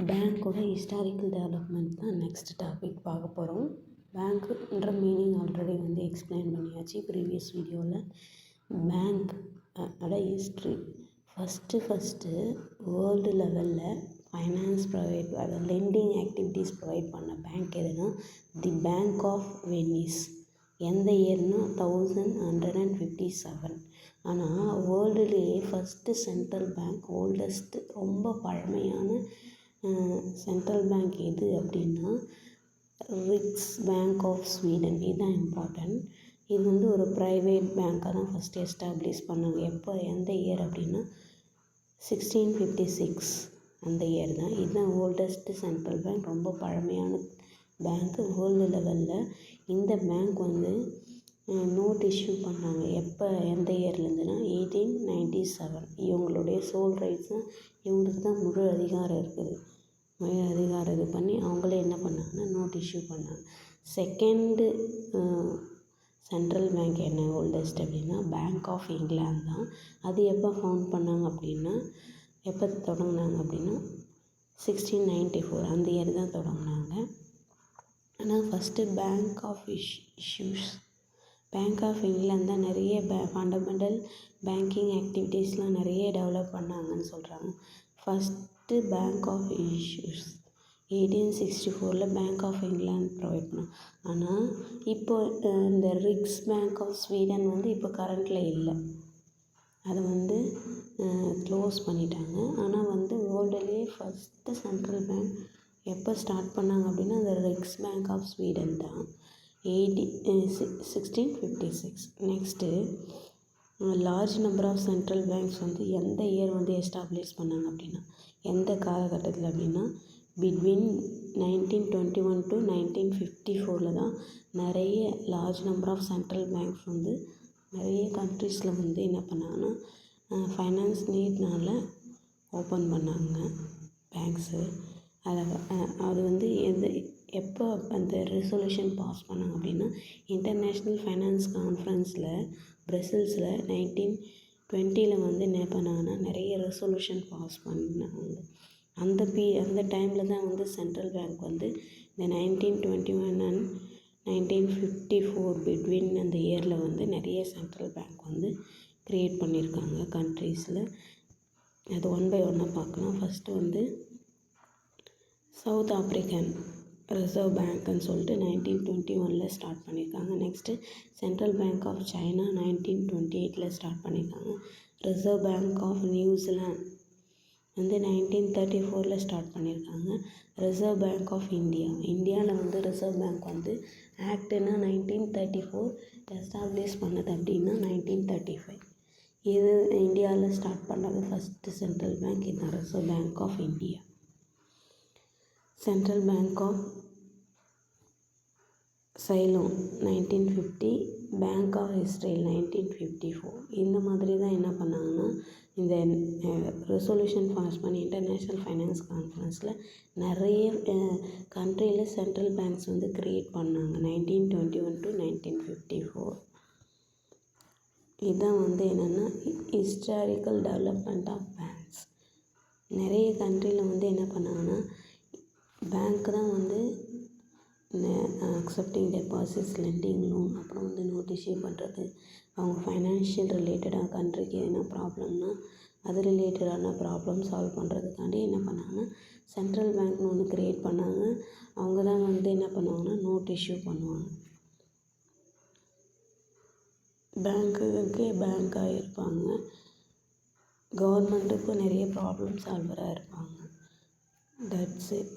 பேங்க்கோட historical development தான் next topic பார்க்க போகிறோம். பேங்க்குன்ற மீனிங் ஆல்ரெடி எக்ஸ்பிளைன் பண்ணியாச்சு ப்ரீவியஸ் வீடியோவில். பேங்க் ஓட ஹிஸ்ட்ரி ஃபஸ்ட்டு வேர்ல்டு லெவலில் ஃபைனான்ஸ் ப்ரொவைட் அதாவது லெண்டிங் ஆக்டிவிட்டீஸ் ப்ரொவைட் பண்ண பேங்க் எதுனா தி பேங்க் ஆஃப் வெனிஸ். எந்த இயர்னா 1157. ஆனால் வேர்ல்டுலேயே ஃபஸ்ட்டு சென்ட்ரல் பேங்க் ஓல்டஸ்ட்டு ரொம்ப பழமையான சென்ட்ரல் பேங்க் எது அப்படின்னா ரிக்ஸ் பேங்க் ஆஃப் ஸ்வீடன். இதுதான் இம்பார்ட்டன்ட். இது ஒரு ப்ரைவேட் பேங்க்காக தான் ஃபஸ்ட்டு எஸ்டாப்ளிஷ் பண்ணாங்க. எப்போ எந்த இயர் அப்படின்னா 1656 அந்த இயர் தான். இதுதான் ஓல்டஸ்ட்டு சென்ட்ரல் பேங்க், ரொம்ப பழமையான பேங்க்கு வேர்ல்டு லெவலில். இந்த பேங்க் நோட் இஷ்யூ பண்ணாங்க. எப்போ எந்த இயர்லேருந்துன்னா 1897. இவங்களுடைய சோல் ரைட்ஸும் இவங்களுக்கு தான் முழு அதிகாரம் இருக்குது. முழு அதிகாரம் இது பண்ணி அவங்களே என்ன பண்ணாங்கன்னா நோட் இஷ்யூ பண்ணாங்க. செகண்டு சென்ட்ரல் பேங்க் என்ன ஓல்டஸ்ட் அப்படின்னா பேங்க் ஆஃப் இங்கிலாந்து தான். அது எப்போ ஃபவுண்ட் பண்ணாங்க அப்படின்னா எப்போ தொடங்கினாங்க அப்படின்னா 1694 அந்த இயர் தான் தொடங்கினாங்க. ஆனால் first bank of issues bank of England தான் நிறைய ஃபண்டமெண்டல் பேங்கிங் ஆக்டிவிட்டீஸ்லாம் நிறைய டெவலப் பண்ணாங்கன்னு சொல்கிறாங்க. First bank of issues 1864 bank of England provide பண்ணாங்க. ஆனால் இப்போ இந்த ரிக்ஸ் பேங்க் ஆஃப் ஸ்வீடன் இப்போ கரண்ட்டில் இல்லை. அதை க்ளோஸ் பண்ணிட்டாங்க. ஆனால் வேர்ல்டுலேயே ஃபஸ்ட்டு சென்ட்ரல் பேங்க் எப்போ ஸ்டார்ட் பண்ணாங்க அப்படின்னா அந்த ரிக்ஸ் பேங்க் ஆஃப் ஸ்வீடன் தான் 1656. Next large number of central banks எந்த இயர் எஸ்டாப்ளிஷ் பண்ணாங்க அப்படின்னா எந்த காலகட்டத்தில் அப்படின்னா பிட்வீன் 1921 to 1954 தான் நிறைய large number of central banks நிறைய கண்ட்ரீஸில் என்ன பண்ணாங்கன்னா ஃபைனான்ஸ் நீட்னால் ஓப்பன் பண்ணாங்க பேங்க்ஸு. அது எப்போ அந்த ரெசல்யூஷன் பாஸ் பண்ணாங்க அப்படின்னா இன்டர்நேஷ்னல் ஃபைனான்ஸ் கான்ஃபரன்ஸில் பிரசல்ஸில் 1920 என்ன பண்ணாங்கன்னா நிறைய ரெசல்யூஷன் பாஸ் பண்ணாங்க. அந்த டைமில் தான் சென்ட்ரல் பேங்க் இந்த 1921 and 1954 பிட்வீன் அந்த இயரில் நிறைய சென்ட்ரல் பேங்க் க்ரியேட் பண்ணியிருக்காங்க கண்ட்ரீஸில். அது ஒன் பை ஒன்னாக பார்க்கலாம். ஃபஸ்ட்டு சவுத் ஆப்ரிக்கன் ரிசர்வ் பேங்க்குன்னு சொல்லிட்டு 1921 ஸ்டார்ட் பண்ணியிருக்காங்க. Next Central Bank of China 1928 start பண்ணியிருக்காங்க. Reserve Bank of New Zealand 1934 start பண்ணியிருக்காங்க. ரிசர்வ் பேங்க் ஆஃப் இந்தியாவில் ரிசர்வ் பேங்க் ஆக்டுன்னா 1934, எஸ்டாப்ளிஷ் பண்ணது அப்படின்னா 1935. இது இந்தியாவில் ஸ்டார்ட் பண்ணது ஃபஸ்ட்டு சென்ட்ரல் பேங்க் இதுதான் Reserve Bank of India. Central Bank of Ceylon 1950, Bank of Israel 1954. இந்த மாதிரி தான் என்ன பண்ணாங்கன்னா இந்த ரெசல்யூஷன் பாஸ் பண்ணி இன்டர்நேஷ்னல் ஃபைனான்ஸ் கான்ஃபரன்ஸில் நிறைய கண்ட்ரியில் சென்ட்ரல் பேங்க்ஸ் க்ரியேட் பண்ணாங்க 1921 to 1954. இதுதான் என்னென்னா ஹிஸ்டாரிக்கல் டெவலப்மெண்ட் ஆஃப் பேங்க்ஸ். நிறைய கண்ட்ரியில் என்ன பண்ணாங்கன்னா பேங்க் தான் அக்செப்டிங் டெபாசிட்ஸ், லெண்டிங், லோன், அப்புறம் நோட் இஷ்யூ பண்ணுறது, அவங்க ஃபைனான்ஷியல் ரிலேட்டடாக கண்ட்ரிக்கு என்ன ப்ராப்ளம்னா அது ரிலேட்டடான ப்ராப்ளம் சால்வ் பண்ணுறதுக்காண்டி என்ன பண்ணாங்கன்னா சென்ட்ரல் பேங்க்னு ஒன்று க்ரியேட் பண்ணாங்க. அவங்க தான் என்ன பண்ணுவாங்கன்னா நோட் இஷ்யூ பண்ணுவாங்க. பேங்க்குக்கே பேங்காக இருப்பாங்க, கவர்மெண்ட்டுக்கும் நிறைய ப்ராப்ளம் சால்வராக இருப்பாங்க. That's it.